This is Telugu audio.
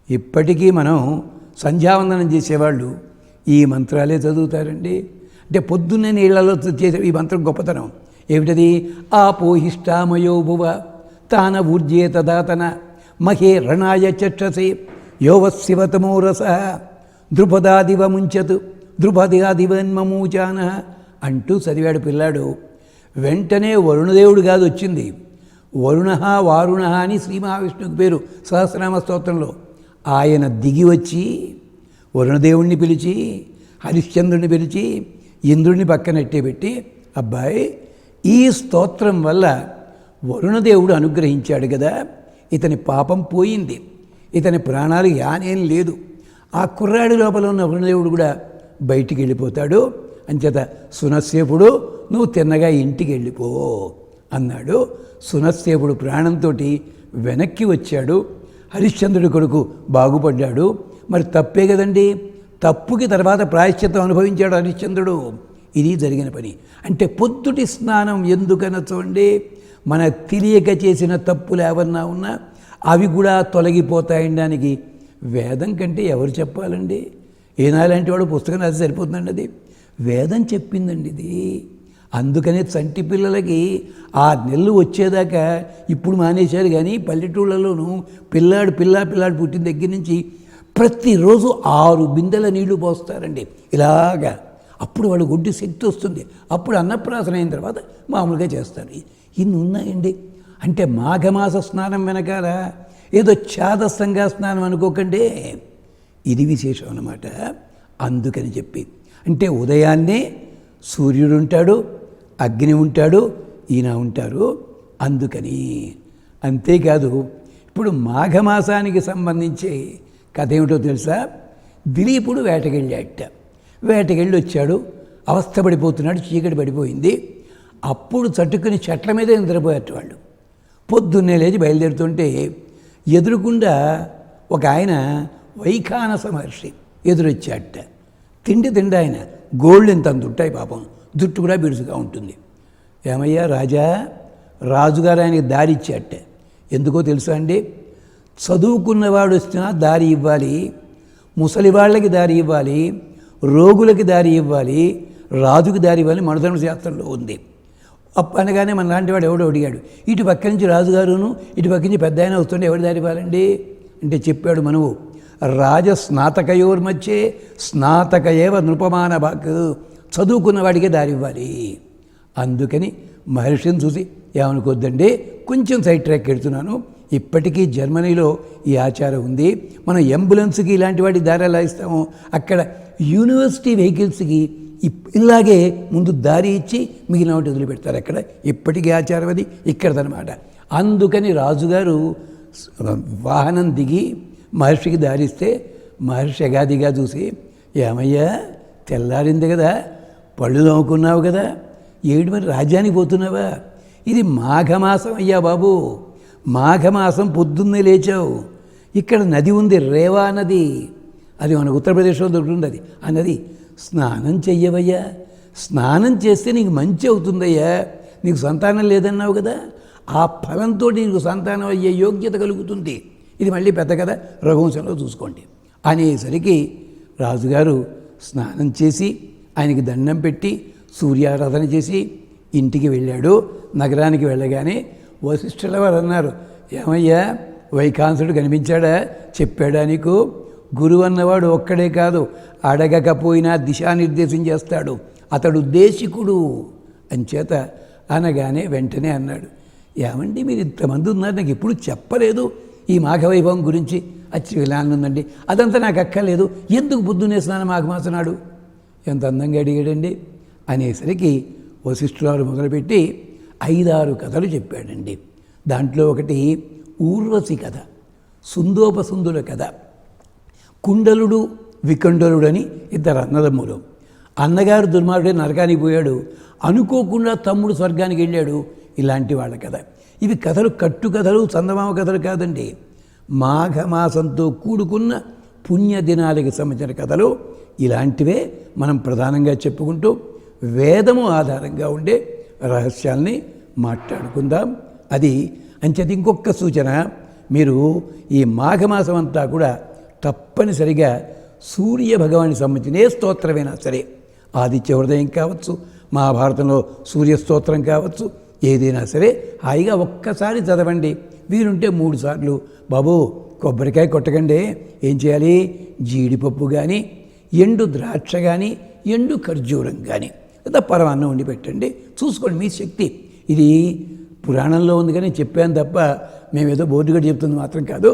ఇప్పటికీ మనం సంధ్యావందనం చేసేవాళ్ళు ఈ మంత్రాలే చదువుతారండి. అంటే పొద్దున్నే నీళ్లలో చేసే ఈ మంత్రం గొప్పతనం ఏమిటది? ఆపోహిష్టామయో భువ తాన ఊర్జే తదాతన మహే రణాయ చక్షసే యోవశివతమో రస ద్రుపదాదివ ముంచతు ద్రుపదాదివన్మమూచాన అంటూ చదివాడు పిల్లాడు. వెంటనే వరుణదేవుడు కాదు వచ్చింది, వరుణ వారుణ అని శ్రీ మహావిష్ణువుకి పేరు సహస్రనామ స్తోత్రంలో. ఆయన దిగి వచ్చి వరుణదేవుణ్ణి పిలిచి హరిశ్చంద్రుడిని పిలిచి ఇంద్రుడిని పక్కనట్టే పెట్టి, అబ్బాయి ఈ స్తోత్రం వల్ల వరుణదేవుడు అనుగ్రహించాడు కదా, ఇతని పాపం పోయింది, ఇతని ప్రాణాలు యానేం లేదు, ఆ కుర్రాడి లోపల ఉన్న వరుణదేవుడు కూడా బయటికి వెళ్ళిపోతాడు, అంచేత సునస్సేపుడు నువ్వు తిన్నగా ఇంటికి వెళ్ళిపో అన్నాడు. సునస్సేపుడు ప్రాణంతో వెనక్కి వచ్చాడు. హరిశ్చంద్రుడి కొడుకు బాగుపడ్డాడు. మరి తప్పే కదండి, తప్పుకి తర్వాత ప్రాయశ్చిత్తం అనుభవించాడు హరిశ్చంద్రుడు. ఇది జరిగిన పని. అంటే పొద్దుటి స్నానం ఎందుకనొచ్చండి, మన తెలియక చేసిన తప్పులు ఏమన్నా ఉన్నా అవి కూడా తొలగిపోతాయనడానికి వేదం కంటే ఎవరు చెప్పాలండి? ఏనాలంటే వాడు పుస్తకం రాసి సరిపోతుందండి, అది వేదం చెప్పిందండి ఇది. అందుకనే చంటి పిల్లలకి 6 నెలలు వచ్చేదాకా ఇప్పుడు మానేశారు, కానీ పల్లెటూళ్ళలోనూ పిల్లాడు పుట్టిన దగ్గర నుంచి ప్రతిరోజు 6 బిందెల నీళ్లు పోస్తారండి ఇలాగా. అప్పుడు వాడు ఒడ్డు శక్తి వస్తుంది. అప్పుడు అన్నప్రాసన అయిన తర్వాత మామూలుగా చేస్తారు. ఇన్ని ఉన్నాయండి. అంటే మాఘమాస స్నానం వెనకాల ఏదో ఛాదస్తంగా స్నానం అనుకోకండి, ఇది విశేషం అన్నమాట. అందుకని చెప్పి అంటే ఉదయాన్నే సూర్యుడు ఉంటాడు, అగ్ని ఉంటాడు, ఈయన ఉంటారు. అందుకని అంతేకాదు, ఇప్పుడు మాఘమాసానికి సంబంధించి కథ ఏమిటో తెలుసా? దిలీపుడు వేటకెళ్ళి వచ్చాడు, అవస్థపడిపోతున్నాడు, చీకటి పడిపోయింది. అప్పుడు చట్టుకుని చెట్ల మీదే నిద్రపోయారు వాళ్ళు. పొద్దున్నే లేచి బయలుదేరుతుంటే ఎదురుకుండా ఒక ఆయన వైఖానస మహర్షి ఎదురొచ్చాట. తిండి ఆయన గోళ్ళు ఇంత ఉంటాయి పాపం, జుట్టు కూడా బిడుసుగా ఉంటుంది. ఏమయ్యా రాజా, రాజుగారు ఆయనకి దారి ఇచ్చాట. ఎందుకో తెలుసా అండి? చదువుకున్నవాడు వచ్చినా దారి ఇవ్వాలి, ముసలి వాళ్ళకి దారి ఇవ్వాలి, రోగులకి దారి ఇవ్వాలి, రాజుకి దారి ఇవ్వాలి, మనధర్మ శాస్త్రంలో ఉంది. అనగానే మన లాంటి వాడు ఎవడో అడిగాడు, ఇటు పక్క నుంచి రాజుగారును ఇటు పక్క నుంచి పెద్ద ఆయన వస్తుంటే ఎవరు దారి ఇవ్వాలండి అంటే చెప్పాడు మనవు, రాజస్నాతకయోర్మధ్యే స్నాతక ఏవ నృపమాన భాక్, చదువుకున్న వాడికే దారి ఇవ్వాలి. అందుకని మహర్షిని చూసి ఏమనుకోద్దండి, కొంచెం సైడ్ ట్రాక్ ఎడుతున్నాను. ఇప్పటికీ జర్మనీలో ఈ ఆచారం ఉంది. మనం అంబులెన్స్కి ఇలాంటి వాటి దారి ఎలా ఇస్తామో అక్కడ యూనివర్సిటీ వెహికల్స్కి ఇలాగే ముందు దారి ఇచ్చి మిగిలిన వాటి వదిలిపెడతారు. అక్కడ ఇప్పటికీ ఆచారం అది ఇక్కడదనమాట. అందుకని రాజుగారు వాహనం దిగి మహర్షికి దారిస్తే మహర్షి ఎగాదిగా చూసి, ఏమయ్యా తెల్లారింది కదా, పళ్ళు తోముకున్నావు కదా, ఏడు మరి రాజ్యానికి పోతున్నావా? ఇది మాఘమాసం అయ్యా బాబు, మాఘమాసం పొద్దున్నే లేచావు. ఇక్కడ నది ఉంది, రేవా నది, అది మన ఉత్తరప్రదేశ్లో దొరుకుతుంది. అది ఆ నది స్నానం చెయ్యవయ్యా, స్నానం చేస్తే నీకు మంచి అవుతుందయ్యా, నీకు సంతానం లేదన్నావు కదా, ఆ ఫలంతో నీకు సంతానం అయ్యే యోగ్యత కలుగుతుంది. ఇది మళ్ళీ పెద్ద కథ, రఘువంశంలో చూసుకోండి. అనేసరికి రాజుగారు స్నానం చేసి ఆయనకి దండం పెట్టి సూర్యారాధన చేసి ఇంటికి వెళ్ళాడు. నగరానికి వెళ్ళగానే వశిష్ఠుల వారు అన్నారు, ఏమయ్యా వైఖాంసుడు కనిపించాడా, చెప్పాడా నీకు? గురువు అన్నవాడు ఒక్కడే కాదు, అడగకపోయినా దిశానిర్దేశం చేస్తాడు, అతడు దేశికుడు అంచేత అనగానే వెంటనే అన్నాడు, ఏమండి మీరు ఇంతమంది ఉన్నారు, నాకు ఎప్పుడు చెప్పలేదు ఈ మాఘవైభవం గురించి. అచ్చి విలాన్ ఉందండి, అదంతా నాకు అక్కర్లేదు, ఎందుకు పొద్దున్నే స్నానం మాఘమాసనాడు? ఎంత అందంగా అడిగాడండి. అనేసరికి వశిష్ఠురాలు మొదలుపెట్టి 5-6 కథలు చెప్పాడండి. దాంట్లో ఒకటి ఊర్వశి కథ, సుందోపసుందుల కథ, కుండలుడు వికండలుడు అని 2 అన్నదమ్ములు. అన్నగారు దుర్మార్గుడే నరకానికి పోయాడు, అనుకోకుండా తమ్ముడు స్వర్గానికి వెళ్ళాడు. ఇలాంటి వాళ్ళ కథ. ఇవి కథలు కట్టుకథలు, చందమామ కథలు కాదండి, మాఘమాసంతో కూడుకున్న పుణ్యదినాలకి సంబంధించిన కథలు. ఇలాంటివే మనం ప్రధానంగా చెప్పుకుంటూ వేదము ఆధారంగా ఉండే రహస్యాల్ని మాట్లాడుకుందాం. అది అంచేది. ఇంకొక సూచన, మీరు ఈ మాఘమాసం అంతా కూడా తప్పనిసరిగా సూర్య భగవానికి సంబంధించిన ఏ స్తోత్రమైనా సరే, ఆదిత్య హృదయం కావచ్చు, మహాభారతంలో సూర్య స్తోత్రం కావచ్చు, ఏదైనా సరే హాయిగా ఒక్కసారి చదవండి. వీరుంటే 3 సార్లు. బాబు కొబ్బరికాయ కొట్టకండి. ఏం చేయాలి? జీడిపప్పు కానీ, ఎండు ద్రాక్ష కానీ, ఎండు ఖర్జూరం కానీ, లేదా పరమాన్నం వండి పెట్టండి. చూసుకోండి మీ శక్తి. ఇది పురాణంలో ఉంది కానీ చెప్పాను తప్ప మేమేదో బోర్డుగా చెప్తుంది మాత్రం కాదు.